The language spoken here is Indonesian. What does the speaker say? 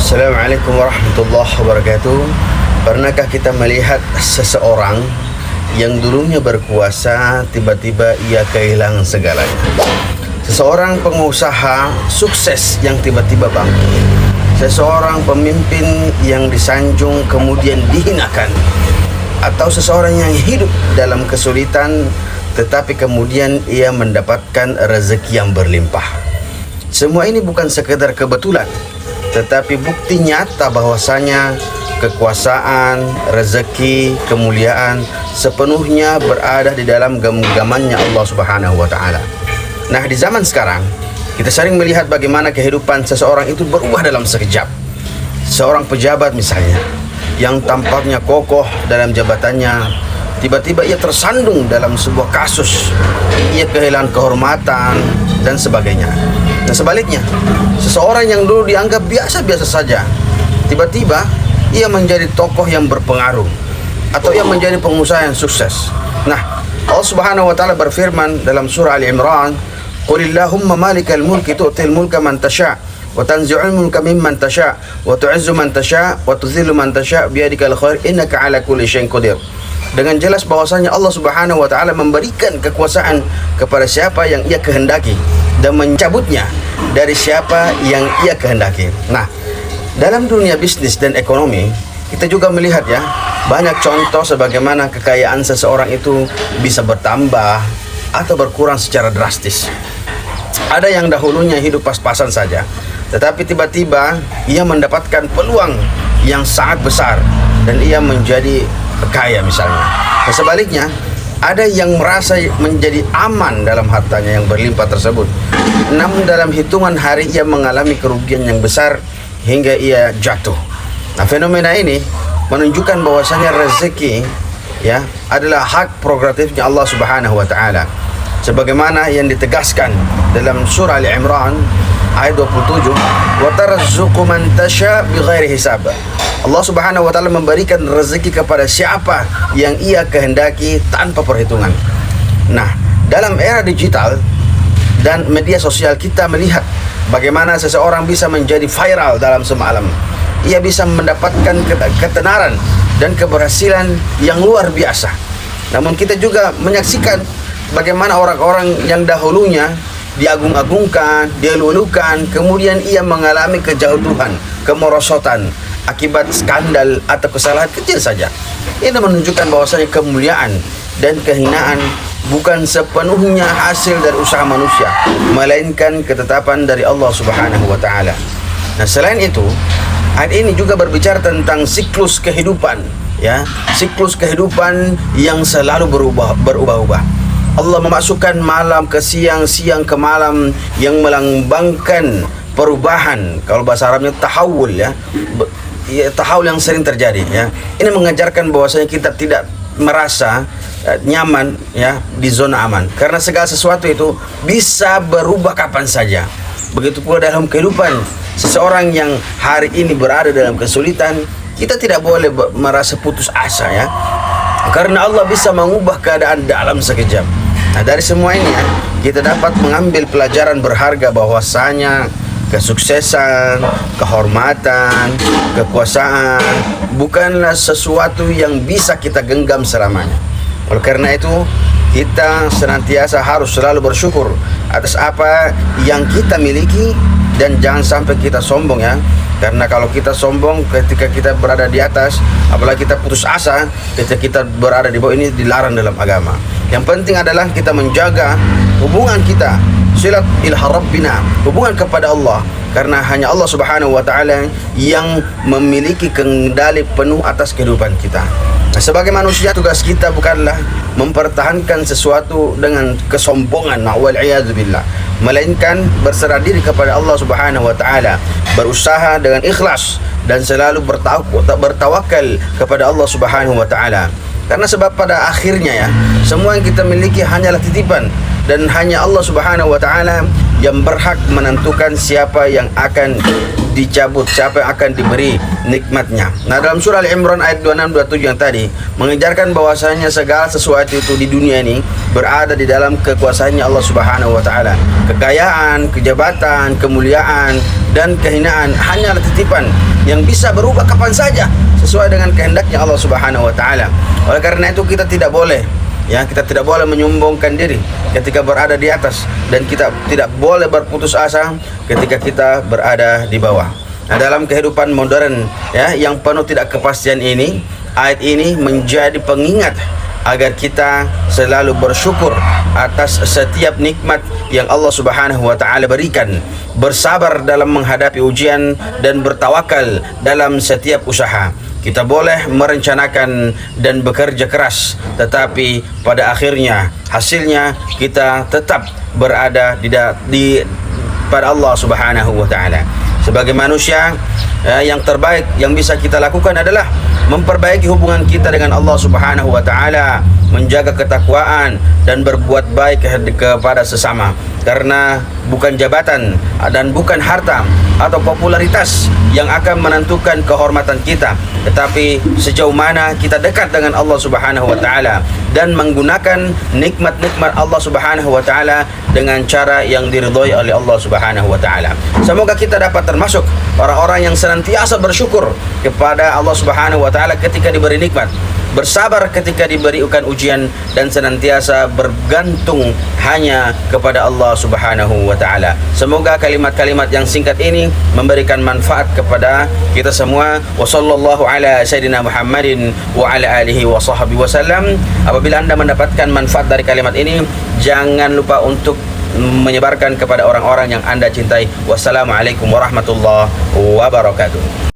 Assalamualaikum warahmatullahi wabarakatuh. Pernahkah kita melihat seseorang yang dulunya berkuasa, tiba-tiba ia kehilangan segalanya? Seseorang pengusaha sukses yang tiba-tiba bangkrut. Seseorang pemimpin yang disanjung kemudian dihinakan. Atau seseorang yang hidup dalam kesulitan tetapi kemudian ia mendapatkan rezeki yang berlimpah. Semua ini bukan sekedar kebetulan, tetapi bukti nyata bahwasanya kekuasaan, rezeki, kemuliaan sepenuhnya berada di dalam genggamannya Allah Subhanahu wa taala. Nah, di zaman sekarang kita sering melihat bagaimana kehidupan seseorang itu berubah dalam sekejap. Seorang pejabat misalnya yang tampaknya kokoh dalam jabatannya, tiba-tiba ia tersandung dalam sebuah kasus, ia kehilangan kehormatan dan sebagainya. Dan sebaliknya, seseorang yang dulu dianggap biasa-biasa saja, tiba-tiba ia menjadi tokoh yang berpengaruh atau ia menjadi pengusaha yang sukses. Nah, Allah Subhanahu wa taala berfirman dalam surah Al-Imran, "Qulillahumma malikal mulki tu'til mulka man tasha' wa tanzi'ul mulka mimman tasha' wa tu'izzu man tasha' wa tudhillu man tasha' biyadikal khair innaka 'ala kulli syai'in qadir." Dengan jelas bahwasanya Allah Subhanahu wa taala memberikan kekuasaan kepada siapa yang ia kehendaki dan mencabutnya dari siapa yang ia kehendaki. Nah, dalam dunia bisnis dan ekonomi, kita juga melihat ya, banyak contoh sebagaimana kekayaan seseorang itu bisa bertambah atau berkurang secara drastis. Ada yang dahulunya hidup pas-pasan saja, tetapi tiba-tiba ia mendapatkan peluang yang sangat besar dan ia menjadi kaya misalnya. Dan sebaliknya, ada yang merasa menjadi aman dalam hartanya yang berlimpah tersebut, namun dalam hitungan hari ia mengalami kerugian yang besar hingga ia jatuh. Nah, fenomena ini menunjukkan bahwasanya rezeki ya adalah hak prerogatifnya Allah Subhanahu wa taala. Sebagaimana yang ditegaskan dalam surah Al-Imran ayat 27, "Wa tarzuqu man tasha bighairi hisab." Allah Subhanahu wa taala memberikan rezeki kepada siapa yang ia kehendaki tanpa perhitungan. Nah, dalam era digital dan media sosial kita melihat bagaimana seseorang bisa menjadi viral dalam semalam. Ia bisa mendapatkan ketenaran dan keberhasilan yang luar biasa. Namun kita juga menyaksikan bagaimana orang-orang yang dahulunya diagung-agungkan, dilulukan, kemudian ia mengalami kejatuhan, kemerosotan akibat skandal atau kesalahan kecil saja. Ini menunjukkan bahwasanya kemuliaan dan kehinaan bukan sepenuhnya hasil dari usaha manusia, melainkan ketetapan dari Allah Subhanahu wa taala. Nah, selain itu, ayat ini juga berbicara tentang siklus kehidupan, ya, siklus kehidupan yang selalu berubah-ubah. Allah memasukkan malam ke siang, siang ke malam yang melambangkan perubahan. Kalau bahasa Arabnya tahawul ya, tahawul yang sering terjadi ya. Ini mengajarkan bahwasanya kita tidak merasa nyaman ya di zona aman, karena segala sesuatu itu bisa berubah kapan saja. Begitu pula dalam kehidupan seseorang yang hari ini berada dalam kesulitan, kita tidak boleh merasa putus asa ya, karena Allah bisa mengubah keadaan dalam sekejap. Nah, dari semua ini ya, kita dapat mengambil pelajaran berharga bahwasanya kesuksesan, kehormatan, kekuasaan bukanlah sesuatu yang bisa kita genggam selamanya. Oleh karena itu, kita senantiasa harus selalu bersyukur atas apa yang kita miliki dan jangan sampai kita sombong ya. Karena kalau kita sombong ketika kita berada di atas, apalagi kita putus asa ketika kita berada di bawah, ini dilarang dalam agama. Yang penting adalah kita menjaga hubungan kita, silat ila rabbina, hubungan kepada Allah, karena hanya Allah Subhanahu wa taala yang memiliki kendali penuh atas kehidupan kita. Nah, sebagai manusia, tugas kita bukanlah mempertahankan sesuatu dengan kesombongan, wal-iyadzubillah, melainkan berserah diri kepada Allah Subhanahu wa taala, berusaha dengan ikhlas dan selalu bertawakal kepada Allah Subhanahu wa taala. Karena sebab pada akhirnya ya, semua yang kita miliki hanyalah titipan dan hanya Allah Subhanahu wa taala yang berhak menentukan siapa yang akan dicabut, siapa yang akan diberi nikmatnya. Nah, dalam surah Al-Imran ayat 26-27 yang tadi mengejarkan bahwasanya segala sesuatu itu di dunia ini berada di dalam kekuasaannya Allah Subhanahu wa taala. Kekayaan, kejabatan, kemuliaan dan kehinaan hanyalah titipan yang bisa berubah kapan saja sesuai dengan kehendaknya Allah Subhanahu wa taala. Oleh karena itu kita tidak boleh menyombongkan diri ketika berada di atas, dan kita tidak boleh berputus asa ketika kita berada di bawah. Nah, dalam kehidupan modern yang penuh tidak kepastian ini, ayat ini menjadi pengingat agar kita selalu bersyukur atas setiap nikmat yang Allah Subhanahu wa taala berikan, bersabar dalam menghadapi ujian dan bertawakal dalam setiap usaha. Kita boleh merencanakan dan bekerja keras, tetapi pada akhirnya hasilnya kita tetap berada pada Allah Subhanahu wa taala. Sebagai manusia, yang terbaik yang bisa kita lakukan adalah memperbaiki hubungan kita dengan Allah Subhanahu wa taala, menjaga ketakwaan dan berbuat baik kepada sesama. Karena bukan jabatan dan bukan harta atau popularitas yang akan menentukan kehormatan kita, tetapi sejauh mana kita dekat dengan Allah Subhanahu wa taala dan menggunakan nikmat-nikmat Allah Subhanahu wa taala dengan cara yang diridhoi oleh Allah Subhanahu wa taala. Semoga kita dapat termasuk orang-orang yang senantiasa bersyukur kepada Allah Subhanahu wa taala ketika diberi nikmat, bersabar ketika diberikan ujian, dan senantiasa bergantung hanya kepada Allah Subhanahu wa taala. Semoga kalimat-kalimat yang singkat ini memberikan manfaat kepada kita semua. Wassallallahu ala sayyidina Muhammadin wa ala alihi wa sahbihi wasallam. Apabila Anda mendapatkan manfaat dari kalimat ini, jangan lupa untuk menyebarkan kepada orang-orang yang Anda cintai. Wassalamualaikum warahmatullahi wabarakatuh.